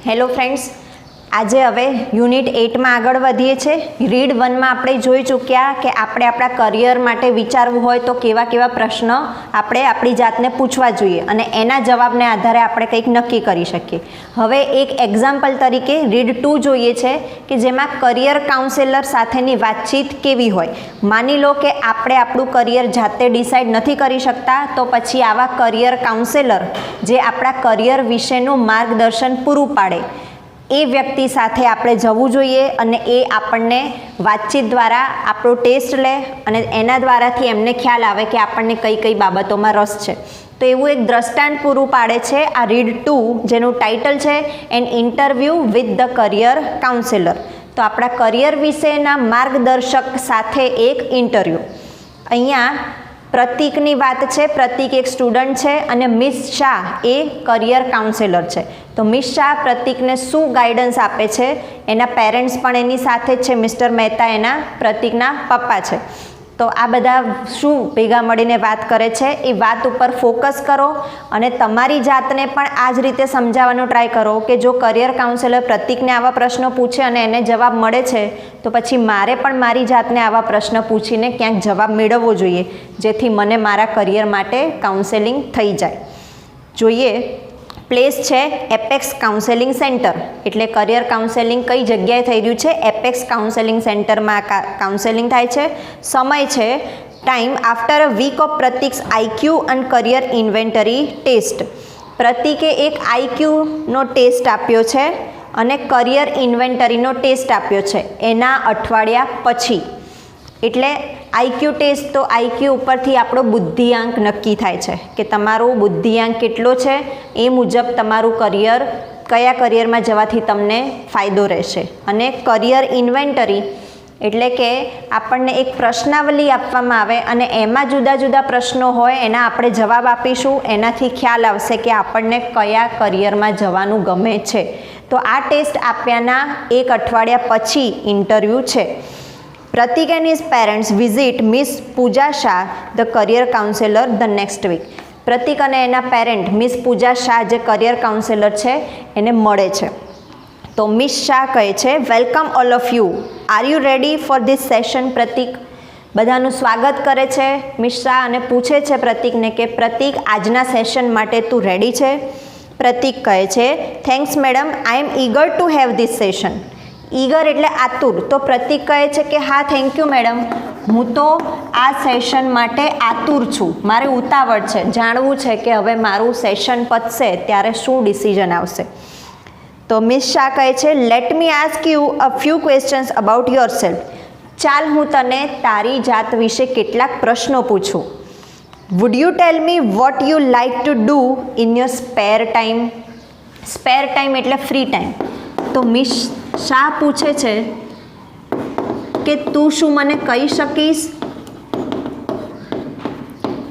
Hello friends, આજે હવે unit 8માં આગળ વધીએ છીએ। રીડ 1માં આપણે જોઈ ચૂક્યા કે આપણે આપણા કરિયર માટે વિચારવું હોય તો કેવા કેવા પ્રશ્ન આપણે આપણી જાતને પૂછવા જોઈએ અને એના જવાબને આધારે આપણે કંઈક નક્કી કરી શકીએ। હવે એક એક્ઝામ્પલ તરીકે રીડ 2 જોઈએ છે કે જેમાં કરિયર કાઉન્સેલર સાથેની વાતચીત કેવી હોય। માની લો કે આપણે આપણું કરિયર જાતે ડિસાઇડ નથી કરી શકતા, તો પછી આવા કરિયર કાઉન્સેલર જે આપણા કરિયર વિશેનું માર્ગદર્શન પૂરું પાડે એ વ્યક્તિ સાથે આપણે જવું જોઈએ અને એ આપણને વાતચીત દ્વારા આપણો ટેસ્ટ લે અને એના દ્વારાથી એમને ખ્યાલ આવે કે આપણને કઈ કઈ બાબતોમાં રસ છે। તો એવું એક દ્રષ્ટાંત પૂરું પાડે છે આ રીડ 2, જેનું ટાઇટલ છે an interview with the career counsellor. તો આપણા કરિયર વિશેના માર્ગદર્શક સાથે એક ઇન્ટરવ્યૂ। અહીંયા પ્રતીકની વાત છે। પ્રતીક એક સ્ટુડન્ટ છે અને મિસ શાહ એ કરિયર કાઉન્સેલર છે। તો મિસ શાહ પ્રતીકને શું ગાઈડન્સ આપે છે, એના પેરેન્ટ્સ પણ એની સાથે જ છે, મિસ્ટર મહેતા એના પ્રતીકના પપ્પા છે। તો આ બધા શું ભેગા મળીને વાત કરે છે એ વાત ઉપર ફોકસ કરો અને તમારી જાતને પણ આ જ રીતે સમજાવવાનો ટ્રાય કરો કે જો કરિયર કાઉન્સેલર પ્રતીકને આવા પ્રશ્નો પૂછે અને એને જવાબ મળે છે તો પછી મારે પણ મારી જાતને આવા પ્રશ્ન પૂછીને ક્યાંક જવાબ મેળવવો જોઈએ, જેથી મને મારા કરિયર માટે કાઉન્સેલિંગ થઈ જાય। જોઈએ પ્લેસ છે એપેક્સ કાઉન્સેલિંગ સેન્ટર, એટલે કરિયર કાઉન્સેલિંગ કઈ જગ્યાએ થઈ રહ્યું છે, એપેક્સ કાઉન્સેલિંગ સેન્ટરમાં કાઉન્સેલિંગ થાય છે। સમય છે time after a week of Prateek's IQ and career inventory test. પ્રતીકે એક આઈક્યુનો ટેસ્ટ આપ્યો છે અને કરિયર ઇન્વેન્ટરીનો ટેસ્ટ આપ્યો છે એના અઠવાડિયા પછી। એટલે આઈક્યુ ટેસ્ટ, તો આઈક્યુ ઉપરથી આપણો બુદ્ધિઆંક નક્કી થાય છે કે તમારો બુદ્ધિઆંક કેટલો છે, એ મુજબ તમારું કરિયર, કયા કરિયરમાં જવાથી તમને ફાયદો રહેશે। અને કરિયર ઇન્વેન્ટરી એટલે કે આપણને એક પ્રશ્નાવલી આપવામાં આવે અને એમાં જુદા જુદા પ્રશ્નો હોય, એના આપણે જવાબ આપીશું, એનાથી ખ્યાલ આવશે કે આપણને કયા કરિયરમાં જવાનું ગમે છે। તો આ ટેસ્ટ આપ્યાના એક અઠવાડિયા પછી ઇન્ટરવ્યૂ છે। Prateek and his parents visit miss Pooja Shah the career counsellor the next week. Prateek અને એના પેરેન્ટ મિસ પૂજા શાહ જે કરિયર કાઉન્સેલર છે એને મળે છે। તો મિસ શાહ કહે છે welcome all of you, are you ready for this session પ્રતીક। બધાનું સ્વાગત કરે છે મિસ શાહ અને પૂછે છે પ્રતીકને કે પ્રતીક આજના સેશન માટે તું રેડી છે? પ્રતીક કહે છે thanks madam, I am eager to have this session. Eager એટલે આતુર, તો પ્રતીક કહે છે કે હા થેન્ક યુ મેડમ, હું તો આ સેશન માટે આતુર છું, મારે ઉતાવળ છે, જાણવું છે કે હવે મારું સેશન પતશે ત્યારે શું ડિસિઝન આવશે। તો મિસ શાહ કહે છે let me ask you a few questions about yourself. ચાલ હું તને તારી જાત વિશે કેટલાક પ્રશ્નો પૂછું। Would you tell me what you like to do in your spare time. Spare time એટલે ફ્રી ટાઈમ। તો મિસ શાહ પૂછે છે કે તું શું મને કહી શકીશ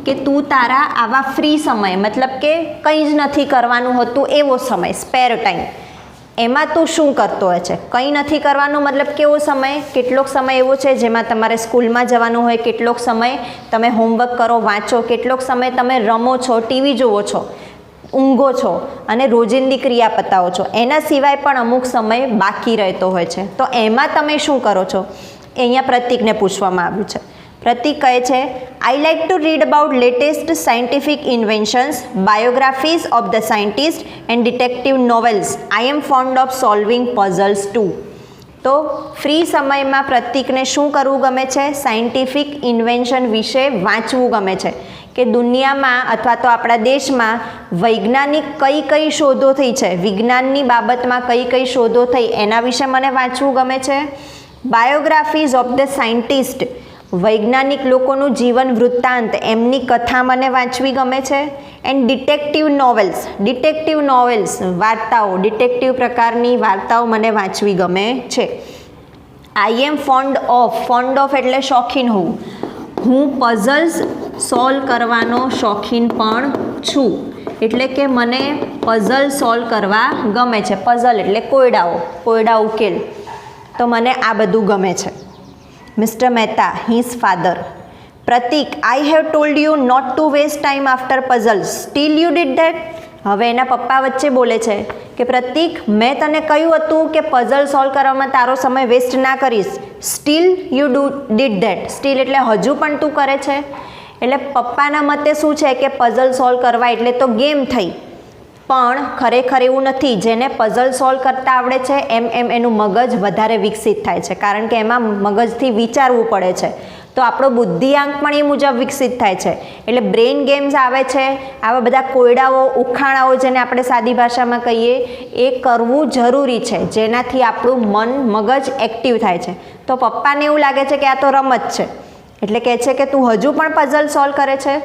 કે તું તારા આવા ફ્રી સમય, મતલબ કે કંઈ જ નથી કરવાનું હોતું એવો સમય, સ્પેર ટાઈમ, એમાં તું શું કરતો હોય છે? કંઈ નથી કરવાનું મતલબ કેવો સમય? કેટલોક સમય એવો છે જેમાં તમારે સ્કૂલમાં જવાનું હોય, કેટલોક સમય તમે હોમવર્ક કરો, વાંચો, કેટલોક સમય તમે રમો છો, ટીવી જુઓ છો, ઊંઘો છો અને રોજિંદી ક્રિયા પતાવો છો, એના સિવાય પણ અમુક સમય બાકી રહેતો હોય છે, તો એમાં તમે શું કરો છો? એ અહીંયા પ્રતીકને પૂછવામાં આવ્યું છે। પ્રતીક કહે છે I like to read about latest scientific inventions, biographies of the scientist and detective novels, I am fond of solving puzzles too. તો ફ્રી સમયમાં પ્રતીકને શું કરવું ગમે છે? સાયન્ટિફિક ઇન્વેન્શન વિશે વાંચવું ગમે છે કે દુનિયામાં અથવા તો આપણા દેશમાં વૈજ્ઞાનિક કઈ કઈ શોધો થઈ છે, વિજ્ઞાનની બાબતમાં કઈ કઈ શોધો થઈ એના વિશે મને વાંચવું ગમે છે। બાયોગ્રાફીઝ ઓફ ધ સાયન્ટિસ્ટ, વૈજ્ઞાનિક લોકોનું જીવન વૃત્તાંત, એમની કથા મને વાંચવી ગમે છે। And detective novels, detective novels વાર્તાઓ, ડિટેક્ટિવ પ્રકારની વાર્તાઓ મને વાંચવી ગમે છે। આઈ એમ ફોન્ડ ઓફ એટલે શોખીન હોવું, હું પઝલ્સ સોલ્વ કરવાનો શોખીન પણ છું, એટલે કે મને પઝલ સોલ્વ કરવા ગમે છે। પઝલ એટલે કોયડા ઉકેલ, તો મને આ બધું ગમે છે। Mister Mehta his father, Prateek I have told you not to waste time after puzzles, still you did that. હવે એના પપ્પા વચ્ચે બોલે છે કે પ્રતીક મેં તને કહ્યું હતું કે પઝલ સોલ્વ કરવામાં તારો સમય વેસ્ટ ના કરીશ, steel you did that. Steel એટલે હજુ પણ તું કરે છે. એટલે પપ્પાના મતે શું છે કે પઝલ સોલ્વ કરવા એટલે તો ગેમ થઈ, પણ ખરેખર એવું નથી. જેને પઝલ સોલ્વ કરતા આવડે છે એમ એનું મગજ વધારે વિકસિત થાય છે, કારણ કે એમાં મગજથી વિચારવું પડે છે. તો આપણો બુદ્ધિઆંક પણ એ મુજબ વિકસિત થાય છે. એટલે બ્રેઇન ગેમ્સ આવે છે, આવા બધા કોયડાઓ ઉખાણાઓ જેને આપણે સાદી ભાષામાં કહીએ, એ કરવું જરૂરી છે, જેનાથી આપણું મગજ એક્ટિવ થાય છે. તો પપ્પાને એવું લાગે છે કે આ તો રમત છે, એટલે કહે છે કે તું હજુ પણ પઝલ સોલ્વ કરે છે.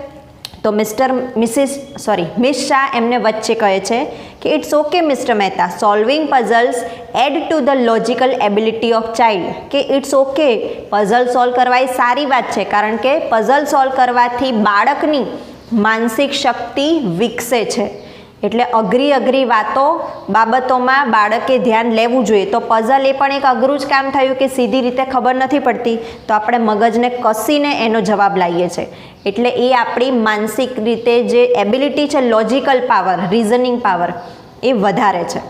તો મિસ શાહ એમને વચ્ચે કહે છે કે it's okay mister Mehta, solving puzzles add to the logical ability of child. કે ઇટ્સ ઓકે, પઝલ સોલ્વ કરવા એ સારી વાત છે, કારણ કે પઝલ સોલ્વ કરવાથી બાળકની માનસિક શક્તિ વિકસે છે. એટલે અઘરી બાબતોમાં બાળકે ધ્યાન લેવું જોઈએ. તો પઝલ એ પણ એક અઘરું જ કામ થયું કે સીધી રીતે ખબર નથી પડતી, તો આપણે મગજને કસીને એનો જવાબ લાવીએ છીએ. એટલે એ આપણી માનસિક રીતે જે એબિલિટી છે, લોજિકલ પાવર, રિઝનિંગ પાવર, એ વધારે છે.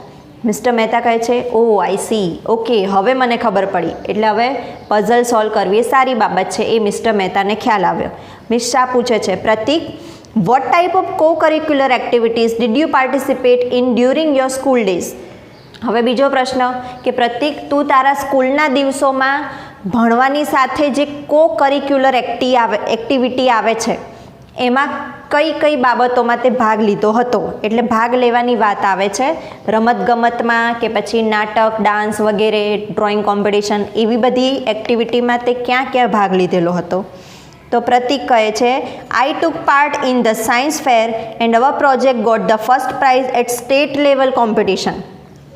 મિસ્ટર મહેતા કહે છે ઓ આઈ સી, ઓકે હવે મને ખબર પડી. એટલે હવે પઝલ સોલ્વ કરવી એ સારી બાબત છે, એ મિસ્ટર મહેતાને ખ્યાલ આવ્યો. મિસ શાહ પૂછે છે પ્રતીક, what type of co-curricular activities did you participate in during your school days? હવે બીજો પ્રશ્ન કે પ્રતીક, તું તારા સ્કૂલના દિવસોમાં ભણવાની સાથે જે co-curricular એક્ટિવિટી આવે છે એમાં કઈ બાબતોમાં તે ભાગ લીધો હતો. એટલે ભાગ લેવાની વાત આવે છે રમતગમતમાં કે પછી નાટક, ડાન્સ વગેરે, ડ્રોઈંગ કોમ્પિટિશન, એવી બધી એક્ટિવિટીમાં તે ક્યાં ભાગ લીધેલો હતો. તો પ્રતીક કહે છે I took part in the science fair and our project got the first prize at state level competition.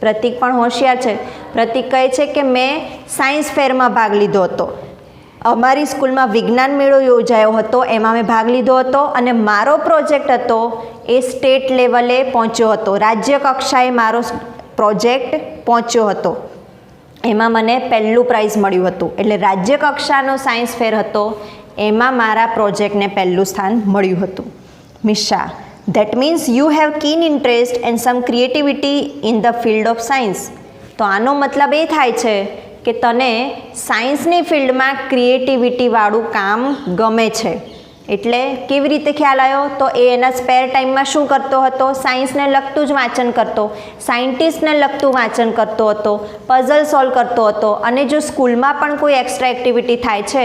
Prateek પણ હોશિયાર છે. પ્રતીક કહે છે કે મેં સાયન્સ ફેરમાં ભાગ લીધો હતો, અમારી સ્કૂલમાં વિજ્ઞાન મેળો યોજાયો હતો, એમાં મેં ભાગ લીધો હતો, અને મારો પ્રોજેક્ટ હતો એ સ્ટેટ લેવલે પહોંચ્યો હતો, રાજ્ય કક્ષાએ મારો પ્રોજેક્ટ પહોંચ્યો હતો, એમાં મને પહેલું પ્રાઇઝ મળ્યું હતું. એટલે રાજ્ય કક્ષાનો સાયન્સ ફેર હતો, એમાં મારા પ્રોજેક્ટને પહેલું સ્થાન મળ્યું હતું. Miss Shah, that means you have keen interest and sum creativity in the field of science. તો આનો મતલબ એ થાય છે કે તને સાયન્સની ફિલ્ડમાં ક્રિએટિવિટીવાળું કામ ગમે છે. એટલે કેવી રીતે ખ્યાલ આવ્યો? તો એ એના સ્પેર ટાઈમમાં શું કરતો હતો? સાયન્સને લગતું જ વાંચન કરતો, સાયન્ટિસ્ટને લગતું વાંચન કરતો હતો, પઝલ સોલ્વ કરતો હતો. અને જો સ્કૂલમાં પણ કોઈ એક્સ્ટ્રા એક્ટિવિટી થાય છે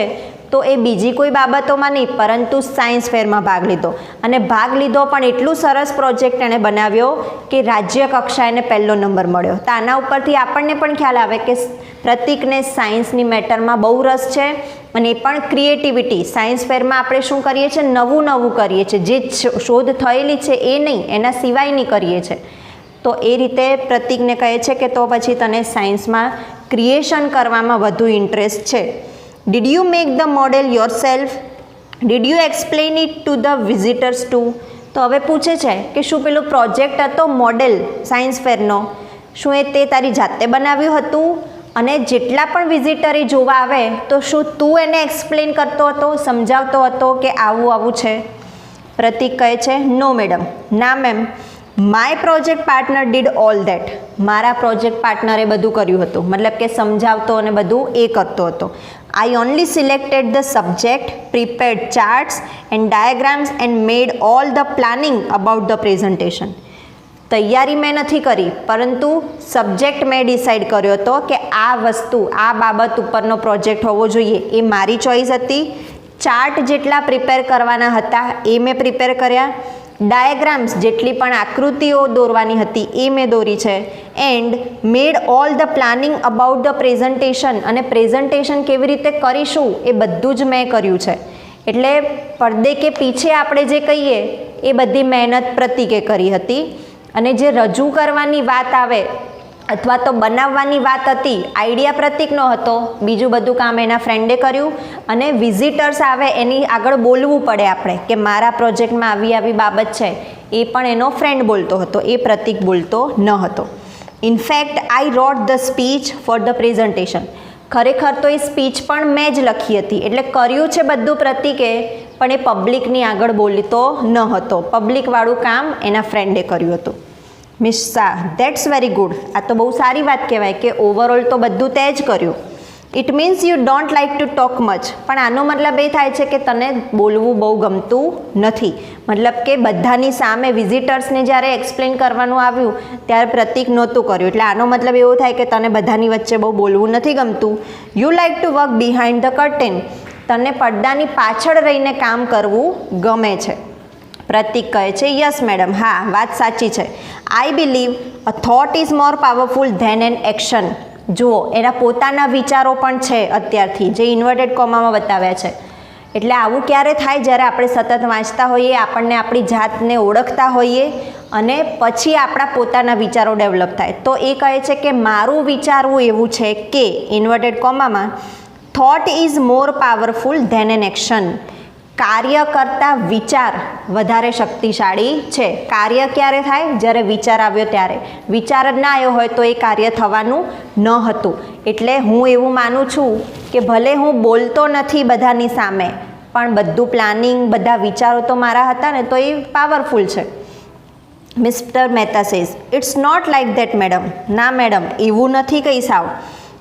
તો એ બીજી કોઈ બાબતોમાં નહીં, પરંતુ સાયન્સ ફેરમાં ભાગ લીધો. અને ભાગ લીધો પણ એટલું સરસ પ્રોજેક્ટ એણે બનાવ્યો કે રાજ્ય કક્ષાએ પહેલો નંબર મળ્યો. તો આના ઉપરથી આપણને પણ ખ્યાલ આવે કે પ્રતીકને સાયન્સની મેટરમાં બહુ રસ છે, અને એ પણ ક્રિએટિવિટી. સાયન્સ ફેરમાં આપણે શું કરીએ છીએ? નવું કરીએ છીએ, જે શોધ થયેલી છે એ નહીં, એના સિવાયની કરીએ છીએ. તો એ રીતે પ્રતીકને કહે છે કે તો પછી તને સાયન્સમાં ક્રિએશન કરવામાં વધુ ઇન્ટરેસ્ટ છે. Did you make the model yourself? Did you explain it to the visitors too? તો હવે પૂછે છે કે શું પેલું પ્રોજેક્ટ હતો મોડેલ સાયન્સ ફેરનો, શું એ તે તારી જાતે બનાવ્યું હતું? અને જેટલા પણ વિઝિટર એ જોવા આવે તો શું તું એને એક્સપ્લેન કરતો હતો, સમજાવતો હતો કે આવું છે? પ્રતીક કહે છે નો મેડમ, ના ma'am, my project partner did all that. મારા પ્રોજેક્ટ પાર્ટનરે બધું કર્યું હતું, મતલબ કે સમજાવતો અને બધું એ કરતો હતો. I only selected the subject, prepared charts and diagrams and made all the planning about the presentation. તૈયારી મેં નથી કરી, પરંતુ સબ્જેક્ટ મેં ડિસાઈડ કર્યો હતો કે આ વસ્તુ, આ બાબત ઉપરનો પ્રોજેક્ટ હોવો જોઈએ, એ મારી ચોઈસ હતી. ચાર્ટ જેટલા પ્રિપેર કરવાના હતા એ મેં પ્રિપેર કર્યા. ડાયાગ્રામ્સ જેટલી પણ આકૃતિઓ દોરવાની હતી એ મેં દોરી છે. And made all the planning about the presentation, અને પ્રેઝન્ટેશન કેવી રીતે કરીશું એ બધું જ મેં કર્યું છે. એટલે પડદે કે પીછે આપણે જે કહીએ એ બધી મહેનત પ્રતીકે કરી હતી. અને જે રજૂ કરવાની વાત આવે અથવા તો બનાવવાની વાત હતી, આઈડિયા પ્રતીકનો હતો, બીજું બધું કામ એના ફ્રેન્ડે કર્યું. અને વિઝિટર્સ આવે એની આગળ બોલવું પડે આપણે કે મારા પ્રોજેક્ટમાં આવી બાબત છે, એ પણ એનો ફ્રેન્ડ બોલતો હતો, એ પ્રતીક બોલતો ન હતો. In fact I wrote the speech for the presentation. ખરેખર તો એ સ્પીચ પણ મેં જ લખી હતી. એટલે કર્યું છે બધું પ્રતીકે, પણ એ પબ્લિકની આગળ બોલતો ન હતો. પબ્લિકવાળું કામ એના ફ્રેન્ડે કર્યું હતું. Miss Shah, that's very good. આ તો બહુ સારી વાત કહેવાય કે ઓવરઓલ તો બધું તે જ કર્યું. It means you don't like to talk much. પણ આનો મતલબ એ થાય છે કે તને બોલવું બહુ ગમતું નથી. મતલબ કે બધાની સામે વિઝિટર્સને જ્યારે એક્સપ્લેન કરવાનું આવ્યું ત્યારે પ્રતિક નહોતું કર્યું. એટલે આનો મતલબ એવો થાય કે તને બધાની વચ્ચે બહુ બોલવું નથી ગમતું. You like to work behind the curtain. તને પડદાની પાછળ રહીને કામ કરવું ગમે છે. પ્રતિક કહે છે યસ મેડમ, હા વાત સાચી છે. I believe a thought is more powerful than an action. જુઓ, એના પોતાના વિચારો પણ છે અત્યારથી, જે ઇન્વર્ટેડ કોમામાં બતાવ્યા છે. એટલે આવું ક્યારે થાય? જ્યારે આપણે સતત વાંચતા હોઈએ, આપણને આપણી જાતને ઓળખતા હોઈએ અને પછી આપણા પોતાના વિચારો ડેવલપ થાય. તો એ કહે છે કે મારું વિચારવું એવું છે કે ઇન્વર્ટેડ કોમામાં thought is more powerful than an action. કાર્ય કરતાં વિચાર વધારે શક્તિશાળી છે. કાર્ય ક્યારે થાય? જ્યારે વિચાર આવ્યો ત્યારે. વિચાર જ ના આવ્યો હોય તો એ કાર્ય થવાનું ન હતું. એટલે હું એવું માનું છું કે ભલે હું બોલતો નથી બધાની સામે, પણ બધું પ્લાનિંગ, બધા વિચારો તો મારા હતા ને, તો એ પાવરફુલ છે. Mister Mehta says it's not like that madam. ના મેડમ, એવું નથી કંઈ સાવ.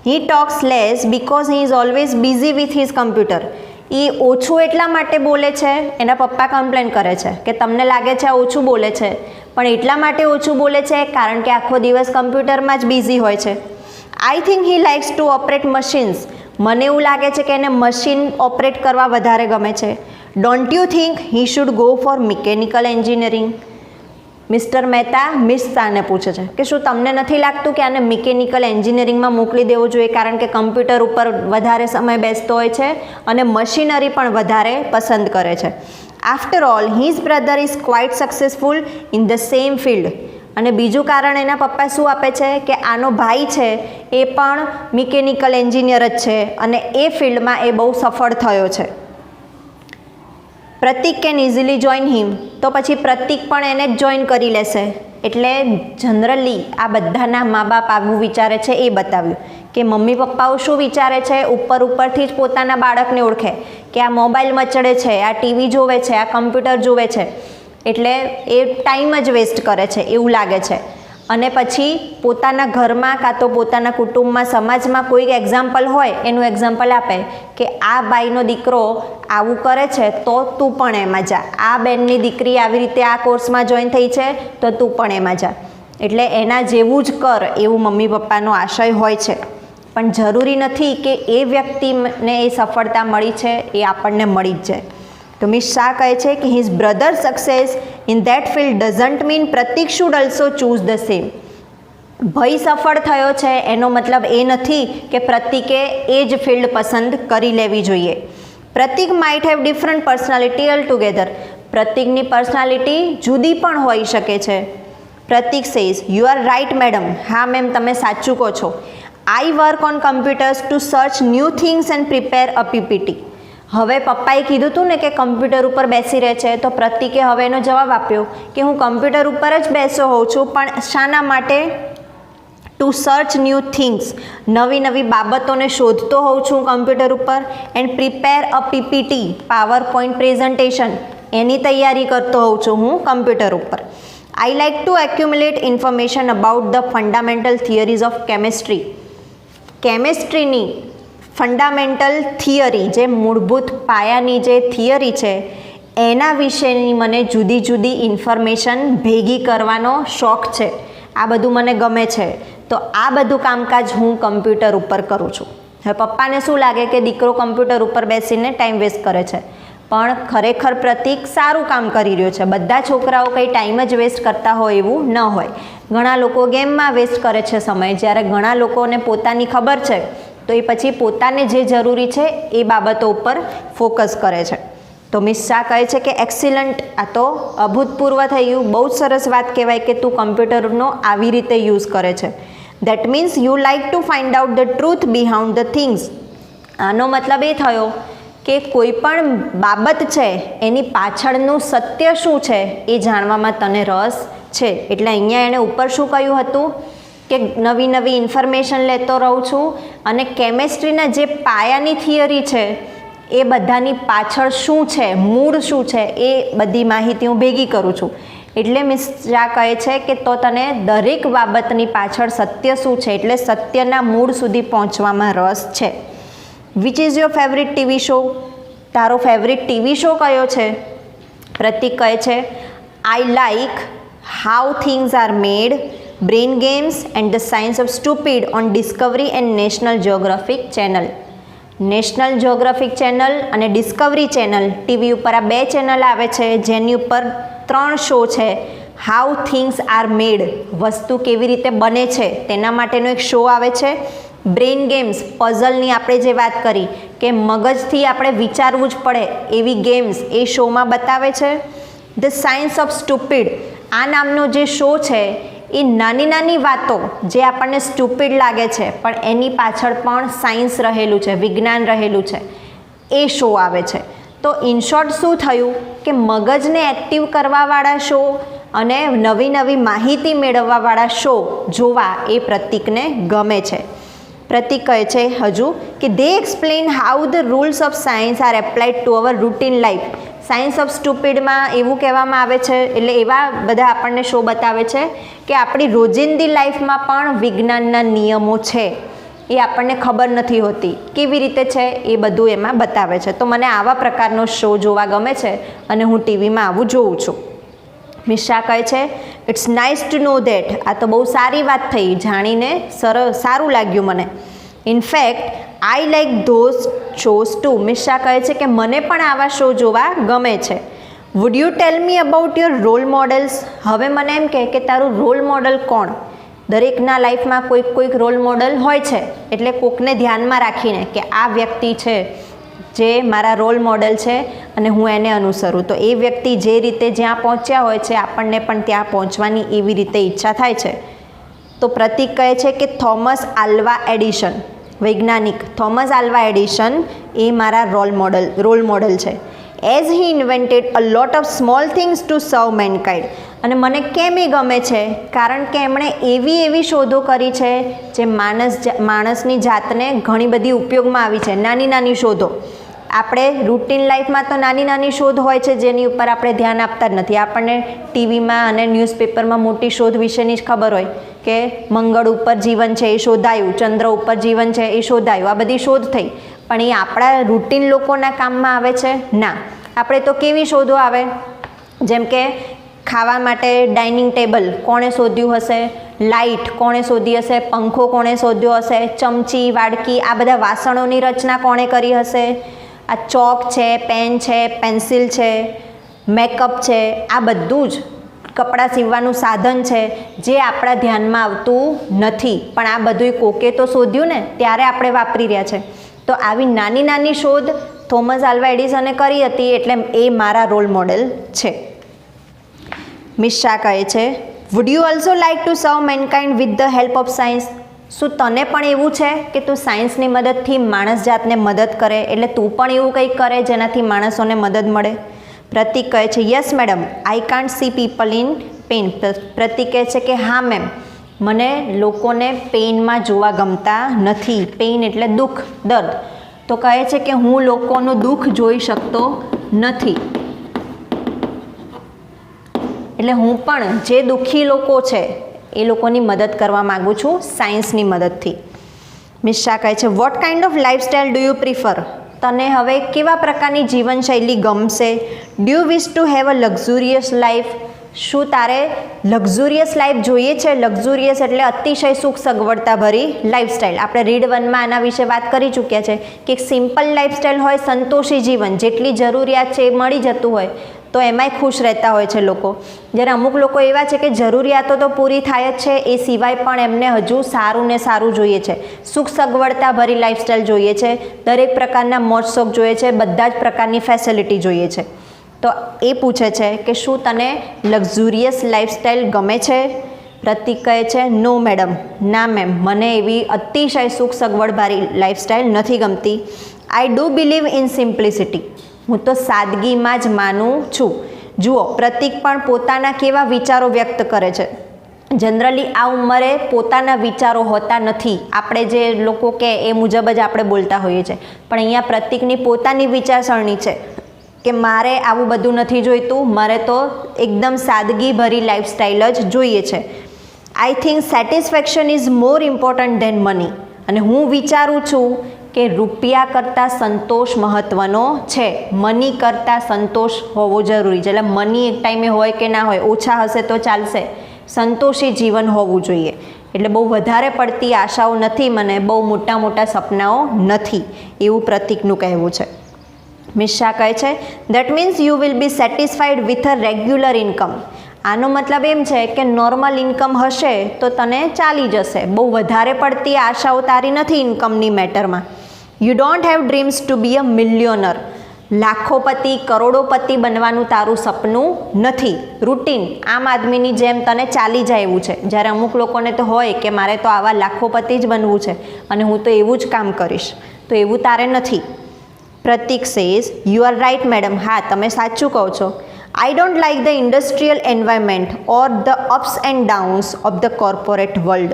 He talks less because he is always busy with his computer. એ ઓછું એટલા માટે બોલે છે, એના પપ્પા કમ્પ્લેન કરે છે કે તમને લાગે છે આ ઓછું બોલે છે, પણ એટલા માટે ઓછું બોલે છે કારણ કે આખો દિવસ કમ્પ્યુટરમાં જ બિઝી હોય છે. I think he likes to operate machines. મને એવું લાગે છે કે એને મશીન ઓપરેટ કરવા વધારે ગમે છે. Don't you think he should go for mechanical engineering? Mister Mehta miss શાહને પૂછે છે કે શું તમને નથી લાગતું કે આને મિકેનિકલ એન્જિનિયરિંગમાં મોકલી દેવો જોઈએ, કારણ કે કમ્પ્યુટર ઉપર વધારે સમય બેસતો હોય છે અને મશીનરી પણ વધારે પસંદ કરે છે. After all his brother is quite successful in the same field. અને બીજું કારણ એના પપ્પા શું આપે છે કે આનો ભાઈ છે એ પણ મિકેનિકલ એન્જિનિયર જ છે અને એ ફિલ્ડમાં એ બહુ સફળ થયો છે. પ્રતિક કેન ઇઝીલી જોઈન હિમ. તો પછી પ્રતિક પણ એને જ જોઈન કરી લેશે. એટલે જનરલી આ બધાના મા બાપ આવું વિચારે છે એ બતાવ્યું કે મમ્મી પપ્પાઓ શું વિચારે છે, ઉપરથી જ પોતાના બાળકને ઓળખે કે આ મોબાઈલ મચડે છે, આ ટીવી જોવે છે, આ કમ્પ્યુટર જોવે છે, એટલે એ ટાઈમ જ વેસ્ટ કરે છે એવું લાગે છે. અને પછી પોતાના ઘરમાં કાં તો પોતાના કુટુંબમાં, સમાજમાં કોઈક એક્ઝામ્પલ હોય એનું એક્ઝામ્પલ આપે કે આ ભાઈનો દીકરો આવું કરે છે તો તું પણ એમાં જા, આ બેનની દીકરી આવી રીતે આ કોર્સમાં જોઈન થઈ છે તો તું પણ એમાં જા. એટલે એના જેવું જ કર એવું મમ્મી પપ્પાનો આશય હોય છે. પણ જરૂરી નથી કે એ વ્યક્તિને એ સફળતા મળી છે એ આપણને મળી જ જાય. તો મિસ શાહ કહે છે કે his brother success in that field doesn't mean Prateek should also choose the same. ભાઈ સફળ થયો છે એનો મતલબ એ નથી કે પ્રતિકે એ જ ફિલ્ડ પસંદ કરી લેવી જોઈએ. Pratik might have different personality altogether. પ્રતિકની પર્સનાલિટી જુદી પણ હોઈ શકે છે. Pratik says you are right madam. હા મેમ, તમે સાચું કહો છો. I work on computers to search new things and prepare a PPT. હવે પપ્પાએ કીધું હતું ને કે કમ્પ્યુટર ઉપર બેસી રહે છે, તો પ્રતિકે હવે એનો જવાબ આપ્યો કે હું કમ્પ્યુટર ઉપર જ બેસો હોઉં છું, પણ શાના માટે? To search new things. નવી નવી બાબતોને શોધતો હોઉં છું કમ્પ્યુટર ઉપર. And prepare a PPT, PowerPoint presentation, એની તૈયારી કરતો હોઉં છું હું કમ્પ્યુટર ઉપર. I like to accumulate information about the fundamental theories of chemistry. કેમેસ્ટ્રીની ફંડામેન્ટલ થિયરી, જે મૂળભૂત પાયાની જે થિયરી છે એના વિશેની મને જુદી જુદી ઇન્ફોર્મેશન ભેગી કરવાનો શોખ છે. આ બધું મને ગમે છે. તો આ બધું કામકાજ હું કમ્પ્યુટર ઉપર કરું છું. હવે પપ્પાને શું લાગે કે દીકરો કમ્પ્યુટર ઉપર બેસીને ટાઈમ વેસ્ટ કરે છે, પણ ખરેખર પ્રતિક સારું કામ કરી રહ્યો છે. બધા છોકરાઓ કંઈ ટાઈમ જ વેસ્ટ કરતા હોય એવું ન હોય. ઘણા લોકો ગેમમાં વેસ્ટ કરે છે સમય, જ્યારે ઘણા લોકોને પોતાની ખબર છે તો એ પછી પોતાને જે જરૂરી છે એ બાબતો ઉપર ફોકસ કરે છે. તો મિસ શાહ કહે છે કે એક્સિલન્ટ, આ તો અભૂતપૂર્વ થઈ ગયું, બહુ જ સરસ વાત કહેવાય કે તું કમ્પ્યુટરનો આવી રીતે યુઝ કરે છે. That means you like to find out the truth behind the things. આનો મતલબ એ થયો કે કોઈ પણ બાબત છે એની પાછળનું સત્ય શું છે એ જાણવામાં તને રસ છે. એટલે અહીંયા એણે ઉપર શું કહ્યું હતું કે નવી નવી ઇન્ફોર્મેશન લેતો રહું છું અને કેમેસ્ટ્રીના જે પાયાની થિયરી છે એ બધાની પાછળ શું છે, મૂળ શું છે, એ બધી માહિતી હું ભેગી કરું છું. એટલે મિશ્રા કહે છે કે તો તને દરેક બાબતની પાછળ સત્ય શું છે એટલે સત્યના મૂળ સુધી પહોંચવામાં રસ છે. Which is your favourite TV show? તારો ફેવરિટ ટીવી શો કયો છે? પ્રતિક કહે છે I like how things are made, brain games and the science of stupid on Discovery and National Geographic channel. National Geographic channel અને Discovery channel TV ઉપર આ બે channel આવે છે જેની ઉપર 3 શો છે. હાઉ થિંગ્સ આર મેડ, વસ્તુ કેવી રીતે બને છે તેના માટેનો એક શો આવે છે. બ્રેન ગેમ્સ, પઝલની આપણે જે વાત કરી કે મગજથી આપણે વિચારવું જ પડે એવી ગેમ્સ એ શોમાં બતાવે છે. ધ સાયન્સ ઓફ સ્ટુપિડ, આ નામનો જે શો છે એ નાની નાની વાતો જે આપણને સ્ટુપિડ લાગે છે પણ એની પાછળ પણ સાયન્સ રહેલું છે, વિજ્ઞાન રહેલું છે, એ શો આવે છે. તો ઇન શોર્ટ શું થયું કે મગજને એક્ટિવ કરવાવાળા શો અને નવી નવી માહિતી મેળવવાવાળા શો જોવા એ પ્રતિકને ગમે છે. પ્રતિક કહે છે હજુ કે they explain how the rules of science are applied to our routine life. Science of સ્ટુપિડમાં એવું કહેવામાં આવે છે, એટલે એવા બધા આપણને શો બતાવે છે કે આપણી રોજિંદી લાઈફમાં પણ વિજ્ઞાનના નિયમો છે એ આપણને ખબર નથી હોતી, કેવી રીતે છે એ બધું એમાં બતાવે છે. તો મને આવા પ્રકારનો શો જોવા ગમે છે અને હું ટીવીમાં આવું જોઉં છું. મિશ્રા કહે છે it's nice to know that, આ તો બહુ સારી વાત થઈ, જાણીને સારું લાગ્યું મને. In fact I like those shows too. Mishra કહે છે કે મને પણ આવા શો જોવા ગમે છે. Would you tell me about your role models? હવે મને એમ કહે કે તારું રોલ મોડલ કોણ? દરેકના લાઈફમાં કોઈક રોલ મોડલ હોય છે, એટલે કોકને ધ્યાનમાં રાખીને કે આ વ્યક્તિ છે જે મારા રોલ મોડલ છે અને હું એને અનુસરું. તો એ વ્યક્તિ જે રીતે જ્યાં પહોંચ્યા હોય છે આપણને પણ ત્યાં પહોંચવાની એવી રીતે ઈચ્છા થાય છે. તો પ્રતિક કહે છે કે થોમસ આલ્વા એડિશન, વૈજ્ઞાનિક થોમસ આલ્વા એડિશન એ મારા રોલ મોડલ છે. As he invented a lot of small things to સર્વ મેનકાઇન્ડ. અને મને કેમ એ ગમે છે? કારણ કે એમણે એવી શોધો કરી છે જે માણસની જાતને ઘણી બધી ઉપયોગમાં આવી છે. નાની નાની શોધો, આપણે રૂટીન લાઈફમાં તો નાની નાની શોધ હોય છે જેની ઉપર આપણે ધ્યાન આપતા જ નથી. આપણને ટીવીમાં અને ન્યૂઝપેપરમાં મોટી શોધ વિશેની જ ખબર હોય કે મંગળ ઉપર જીવન છે એ શોધાયું, ચંદ્ર ઉપર જીવન છે એ શોધાયું, આ બધી શોધ થઈ. પણ એ આપણા રૂટીન લોકોના કામમાં આવે છે? ના. આપણે તો કેવી શોધો આવે, જેમ કે ખાવા માટે ડાઇનિંગ ટેબલ કોણે શોધ્યું હશે, લાઇટ કોણે શોધી હશે, પંખો કોણે શોધ્યો હશે, ચમચી, વાડકી, આ બધા વાસણોની રચના કોણે કરી હશે, આ ચોક છે, પેન છે, પેન્સિલ છે, મેકઅપ છે, આ બધું જ કપડાં સીવવાનું સાધન છે જે આપણા ધ્યાનમાં આવતું નથી, પણ આ બધું કોકે તો શોધ્યું ને, ત્યારે આપણે વાપરી રહ્યા છે. તો આવી નાની નાની શોધ થોમસ આલ્વા એડિસને કરી હતી, એટલે એ મારા રોલ મોડેલ છે. મિશ્રા કહે છે would you also like to સર્વ mankind with the help of science? શું તને પણ એવું છે કે તું સાયન્સની મદદથી માણસ જાતને મદદ કરે, એટલે તું પણ એવું કંઈક કરે જેનાથી માણસોને મદદ મળે? પ્રતિક કહે છે yes madam, I can't see people in pain. Pratik કહે છે કે હા મેમ, મને લોકોને પેઇનમાં જોવા ગમતા નથી. પેઇન એટલે દુઃખ, દર્દ. તો કહે છે કે હું લોકોનું દુઃખ જોઈ શકતો નથી, એટલે હું પણ જે દુઃખી લોકો છે એ લોકોની મદદ કરવા માગું છું સાયન્સની મદદથી. મિશ્રા કહે છે what kind of lifestyle do you prefer? તને હવે કેવા પ્રકારની જીવનશૈલી ગમશે? Do you wish to have a luxurious life? શું તારે લક્ઝુરિયસ લાઈફ જોઈએ છે? લક્ઝુરિયસ એટલે અતિશય સુખ સગવડતા ભરી લાઈફસ્ટાઈલ. આપણે રીડ 1માં આના વિશે વાત કરી ચૂક્યા છે કે સિમ્પલ લાઈફસ્ટાઈલ હોય, સંતોષી જીવન, જેટલી જરૂરિયાત છે એ મળી જતું હોય તો એમાંય ખુશ રહેતા હોય છે લોકો. જ્યારે અમુક લોકો એવા છે કે જરૂરિયાતો તો પૂરી થાય જ છે, એ સિવાય પણ એમને હજુ સારું ને સારું જોઈએ છે, સુખ સગવડતા ભરી લાઈફસ્ટાઈલ જોઈએ છે, દરેક પ્રકારના મોજ શોખ જોઈએ છે, બધા જ પ્રકારની ફેસિલિટી જોઈએ છે. તો એ પૂછે છે કે શું તને લક્ઝુરિયસ લાઈફસ્ટાઈલ ગમે છે? પ્રતિક કહે છે નો મેડમ, ના મેમ, મને એવી અતિશય સુખ સગવડ ભરી લાઈફસ્ટાઈલ નથી ગમતી. I do believe in simplicity. હું તો સાદગીમાં જ માનું છું. જુઓ, પ્રતિક પણ પોતાના કેવા વિચારો વ્યક્ત કરે છે. જનરલી આ ઉંમરે પોતાના વિચારો હોતા નથી, આપણે જે લોકો કે એ મુજબ જ આપણે બોલતા હોઈએ છીએ, પણ અહીંયા પ્રતિકની પોતાની વિચારસરણી છે. કે મારે આવું બધું નથી જોઈતું, મારે તો એકદમ સાદગીભરી લાઈફસ્ટાઈલ જ જોઈએ છે. I think satisfaction is more important than money. અને હું વિચારું છું કે રૂપિયા કરતાં સંતોષ મહત્ત્વનો છે, મની કરતાં સંતોષ હોવો જરૂરી છે. એટલે મની એક ટાઈમે હોય કે ના હોય, ઓછા હશે તો ચાલશે, સંતોષી જીવન હોવું જોઈએ. એટલે બહુ વધારે પડતી આશાઓ નથી મને, બહુ મોટા મોટા સપનાઓ નથી, એવું પ્રતીકનું કહેવું છે. મિસ શાહ કહે છે that means you will be satisfied with a regular income. આનો મતલબ એમ છે કે નોર્મલ ઇન્કમ હશે તો તને ચાલી જશે, બહુ વધારે પડતી આશાઓ તારી નથી ઇન્કમની મેટરમાં. You don't have dreams to be a millionaire. લાખોપતિ કરોડોપતિ બનવાનું તારું સપનું નથી. રૂટીન આમ આદમીની જેમ તને ચાલી જાય એવું છે. જ્યારે અમુક લોકોને તો હોય કે મારે તો આવા લાખોપતિ જ બનવું છે અને હું તો એવું જ કામ કરીશ, તો એવું તારે નથી. Prateek says you are right madam. હા, તમે સાચું કહો છો. I don't like the industrial environment or the ups and downs of the corporate world.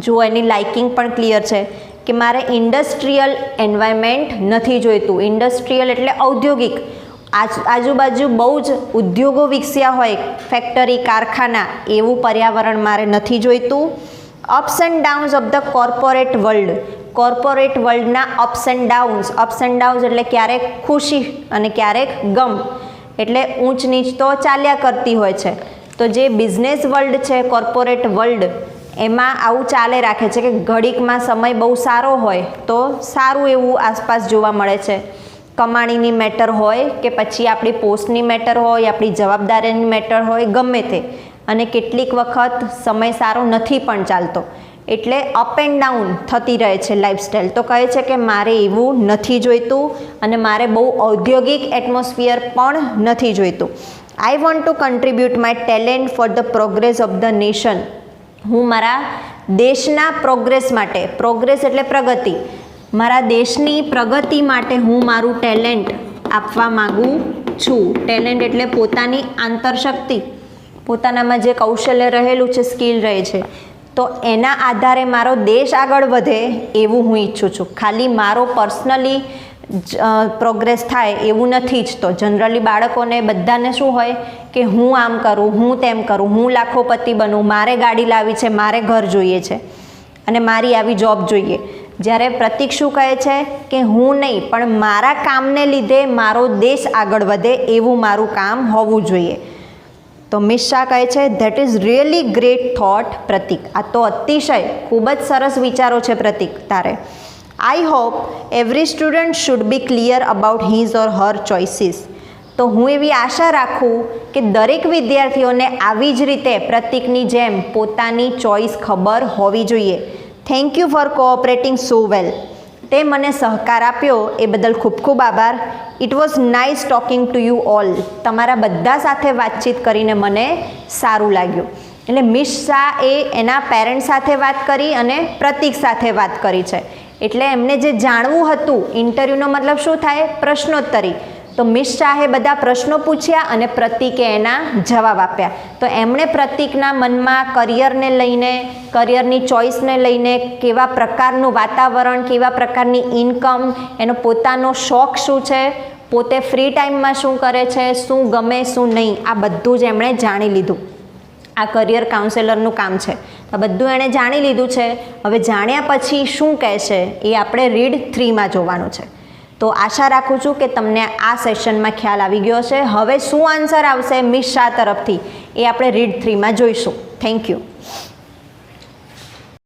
જો એની લાઇકિંગ પણ ક્લિયર છે કે મારે ઇન્ડસ્ટ્રીયલ એન્વાયરમેન્ટ નથી જોઈતું. ઇન્ડસ્ટ્રીયલ એટલે ઔદ્યોગિક, આજુબાજુ બહુ જ ઉદ્યોગો વિકસ્યા હોય, ફેક્ટરી કારખાના, એવું પર્યાવરણ મારે નથી જોઈતું. Ups and downs of the corporate world. Corporate વર્લ્ડના અપ્સ એન્ડ ડાઉન્સ એટલે ક્યારેક ખુશી અને ક્યારેક ગમ, એટલે ઊંચ નીચ તો ચાલ્યા કરતી હોય છે. તો જે બિઝનેસ વર્લ્ડ છે, કોર્પોરેટ વર્લ્ડ, એમાં આવું ચાલે રાખે છે કે ઘડીકમાં સમય બહુ સારો હોય તો સારું એવું આસપાસ જોવા મળે છે. કમાણીની મેટર હોય કે પછી આપણી પોસ્ટની મેટર હોય, આપણી જવાબદારીની મેટર હોય, ગમે તે. અને કેટલીક વખત સમય સારો નથી પણ ચાલતો, એટલે અપ એન્ડ ડાઉન થતી રહે છે લાઈફસ્ટાઈલ. તો કહે છે કે મારે એવું નથી જોઈતું અને મારે બહુ ઔદ્યોગિક એટમોસ્ફિયર પણ નથી જોઈતું. I want to contribute my talent for the progress of the nation. હું મારા દેશના પ્રોગ્રેસ માટે, પ્રોગ્રેસ એટલે પ્રગતિ, મારા દેશની પ્રગતિ માટે હું મારું ટેલેન્ટ આપવા માગું છું. ટેલેન્ટ એટલે પોતાની આંતરશક્તિ, પોતાનામાં જે કૌશલ્ય રહેલું છે, સ્કિલ રહે છે, તો એના આધારે મારો દેશ આગળ વધે એવું હું ઈચ્છું છું. ખાલી મારો પર્સનલી પ્રોગ્રેસ થાય એવું નથી ઈચ્છતો. જનરલી બાળકોને બધાને શું હોય કે હું આમ કરું, હું તેમ કરું, હું લાખોપતિ બનું, મારે ગાડી લાવી છે, મારે ઘર જોઈએ છે અને મારી આવી જોબ જોઈએ. જ્યારે પ્રતીક શું કહે છે કે હું નહીં, પણ મારા કામને લીધે મારો દેશ આગળ વધે એવું મારું કામ હોવું જોઈએ. તો મિસ શાહ કહે છે that is really great thought પ્રતીક. આ તો અતિશય ખૂબ જ સરસ વિચારો છે પ્રતીક તારે. I hope every student should be clear about his or Har choices. તો હું એવી આશા રાખું કે દરેક વિદ્યાર્થીઓને આવી જ રીતે પ્રતીકની જેમ પોતાની ચોઇસ ખબર હોવી જોઈએ. થેન્ક યુ ફોર કોઓપરેટિંગ સો વેલ. તે મને સહકાર આપ્યો એ બદલ ખૂબ ખૂબ આભાર. It was nice talking to you all. તમારા બધા સાથે વાતચીત કરીને મને સારું લાગ્યું. એટલે મિસ શાહ એ એના પેરેન્ટ્સ સાથે વાત કરી અને પ્રતીક સાથે વાત કરી છે. એટલે એમને જે જાણવું હતું, ઇન્ટરવ્યૂનો મતલબ શું થાય? પ્રશ્નોત્તરી. તો મિસ શાહે બધા પ્રશ્નો પૂછ્યા અને પ્રતીકે એના જવાબ આપ્યા. તો એમણે પ્રતીકના મનમાં કરિયરને લઈને, કરિયરની ચોઇસને લઈને, કેવા પ્રકારનું વાતાવરણ, કેવા પ્રકારની ઇન્કમ, એનો પોતાનો શોખ શું છે, પોતે ફ્રી ટાઈમમાં શું કરે છે, શું ગમે શું નહીં, આ બધું જ એમણે જાણી લીધું. આ કરિયર કાઉન્સેલરનું કામ છે. આ બધું એણે જાણી લીધું છે. હવે જાણ્યા પછી શું કહેશે એ આપણે રીડ 3માં જોવાનું છે. તો આશા રાખું છું કે તમને આ સેશનમાં ખ્યાલ આવી ગયો હશે. હવે શું આન્સર આવશે મિસ શાહ તરફથી એ આપણે રીડ 3માં જોઈશું. Thank you.